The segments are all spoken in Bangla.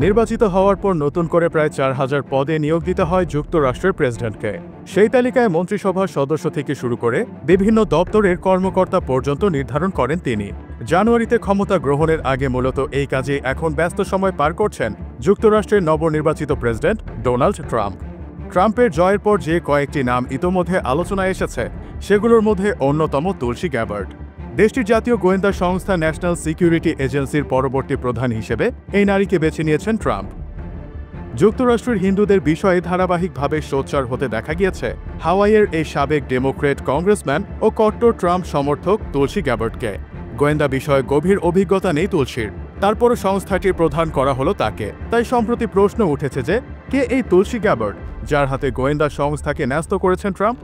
নির্বাচিত হওয়ার পর নতুন করে প্রায় ৪,০০০ পদে নিয়োগ দিতে হয় যুক্তরাষ্ট্রের প্রেসিডেন্টকে। সেই তালিকায় মন্ত্রিসভার সদস্য থেকে শুরু করে বিভিন্ন দপ্তরের কর্মকর্তা পর্যন্ত নির্ধারণ করেন তিনি। জানুয়ারিতে ক্ষমতা গ্রহণের আগে মূলত এই কাজে এখন ব্যস্ত সময় পার করছেন যুক্তরাষ্ট্রের নবনির্বাচিত প্রেসিডেন্ট ডোনাল্ড ট্রাম্প। ট্রাম্পের জয়ের পর যে কয়েকটি নাম ইতোমধ্যে আলোচনায় এসেছে সেগুলোর মধ্যে অন্যতম তুলসী গ্যাবার্ড। দেশটির জাতীয় গোয়েন্দা সংস্থা ন্যাশনাল সিকিউরিটি এজেন্সির পরবর্তী প্রধান হিসেবে এই নারীকে বেছে নিয়েছেন ট্রাম্প। যুক্তরাষ্ট্রের হিন্দুদের বিষয়ে ধারাবাহিকভাবে সোচ্চার হতে দেখা গিয়েছে হাওয়াইয়ের এই সাবেক ডেমোক্রেট কংগ্রেসম্যান ও কট্টর ট্রাম্প সমর্থক তুলসী গ্যাবার্ডকে। গোয়েন্দা বিষয়ে গভীর অভিজ্ঞতা নেই তুলসীর, তারপরও সংস্থাটির প্রধান করা হলো তাকে। তাই সম্প্রতি প্রশ্ন উঠেছে যে কে এই তুলসী গ্যাবার্ড, যার হাতে গোয়েন্দা সংস্থাকে ন্যস্ত করেছেন ট্রাম্প।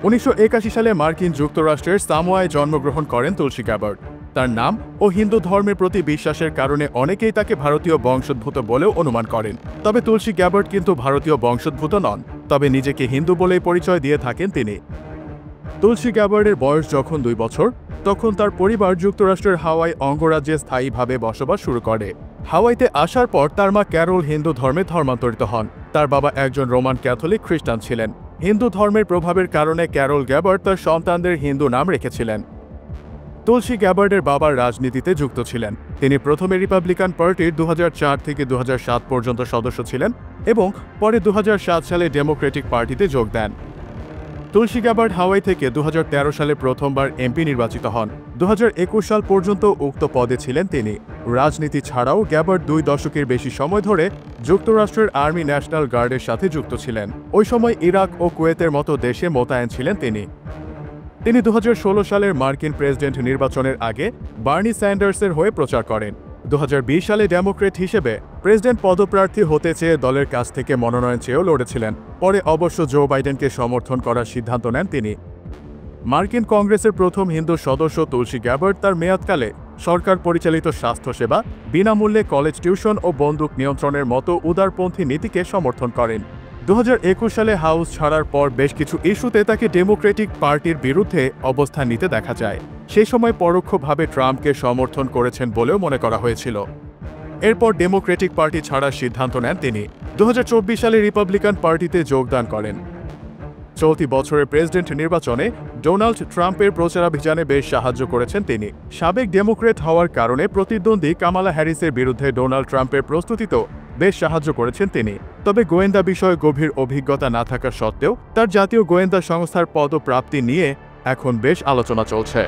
১৯৮১ সালে মার্কিন যুক্তরাষ্ট্রের সামোয়ায় জন্মগ্রহণ করেন তুলসী গ্যাবার্ড। তার নাম ও হিন্দু ধর্মের প্রতি বিশ্বাসের কারণে অনেকেই তাকে ভারতীয় বংশোদ্ভূত বলেও অনুমান করেন। তবে তুলসী গ্যাবার্ড কিন্তু ভারতীয় বংশোদ্ভূত নন, তবে নিজেকে হিন্দু বলেই পরিচয় দিয়ে থাকেন তিনি। তুলসী গ্যাবার্ডের বয়স যখন ২ বছর, তখন তার পরিবার যুক্তরাষ্ট্রের হাওয়াই অঙ্গরাজ্যে স্থায়ীভাবে বসবাস শুরু করে। হাওয়াইতে আসার পর তার মা ক্যারল হিন্দু ধর্মে ধর্মান্তরিত হন। তার বাবা একজন রোমান ক্যাথলিক খ্রিস্টান ছিলেন। হিন্দু ধর্মের প্রভাবের কারণে ক্যারল গ্যাবার্ড তার সন্তানদের হিন্দু নাম রেখেছিলেন। তুলসী গ্যাবার্ডের বাবার রাজনীতিতে যুক্ত ছিলেন। তিনি প্রথমে রিপাবলিকান পার্টির ২০০৪ থেকে ২০০৭ পর্যন্ত সদস্য ছিলেন এবং পরে ২০০৭ সালে ডেমোক্রেটিক পার্টিতে যোগ দেন। তুলসী গ্যাবার্ড হাওয়াই থেকে ২০১৩ সালে প্রথমবার এমপি নির্বাচিত হন। ২০২১ সাল পর্যন্ত উক্ত পদে ছিলেন তিনি। রাজনীতি ছাড়াও গ্যাবার্ড ২ দশকের বেশি সময় ধরে যুক্তরাষ্ট্রের আর্মি ন্যাশনাল গার্ডের সাথে যুক্ত ছিলেন। ওই সময় ইরাক ও কুয়েতের মতো দেশে মোতায়েন ছিলেন তিনি। ২০১৬ সালের মার্কিন প্রেসিডেন্ট নির্বাচনের আগে বার্নি স্যান্ডার্সের হয়ে প্রচার করেন। ২০২০ সালে ডেমোক্রেট হিসেবে প্রেসিডেন্ট পদপ্রার্থী হতে চেয়ে দলের কাছ থেকে মনোনয়ন চেয়েও লড়েছিলেন। পরে অবশ্য জো বাইডেনকে সমর্থন করার সিদ্ধান্ত নেন তিনি। মার্কিন কংগ্রেসের প্রথম হিন্দু সদস্য তুলসী গ্যাবার্ড তার মেয়াদকালে সরকার পরিচালিত স্বাস্থ্যসেবা, বিনামূল্যে কলেজ টিউশন ও বন্দুক নিয়ন্ত্রণের মতো উদারপন্থী নীতিকে সমর্থন করেন। ২০২১ সালে হাউস ছাড়ার পর বেশ কিছু ইস্যুতে তাকে ডেমোক্রেটিক পার্টির বিরুদ্ধে অবস্থান নিতে দেখা যায়। সেই সময় পরোক্ষভাবে ট্রাম্পকে সমর্থন করেছেন বলেও মনে করা হয়েছিল। এরপর ডেমোক্রেটিক পার্টি ছাড়ার সিদ্ধান্ত নেন তিনি। ২০২৪ সালে রিপাবলিকান পার্টিতে যোগদান করেন। চলতি বছরের প্রেসিডেন্ট নির্বাচনে ডোনাল্ড ট্রাম্পের প্রচারাভিযানে বেশ সাহায্য করেছেন তিনি। সাবেক ডেমোক্রেট হওয়ার কারণে প্রতিদ্বন্দ্বী কামালা হ্যারিসের বিরুদ্ধে ডোনাল্ড ট্রাম্পের প্রস্তুতিতেও বেশ সাহায্য করেছেন তিনি। তবে গোয়েন্দা বিষয়ে গভীর অভিজ্ঞতা না থাকা সত্ত্বেও তার জাতীয় গোয়েন্দা সংস্থার পদপ্রাপ্তি নিয়ে এখন বেশ আলোচনা চলছে।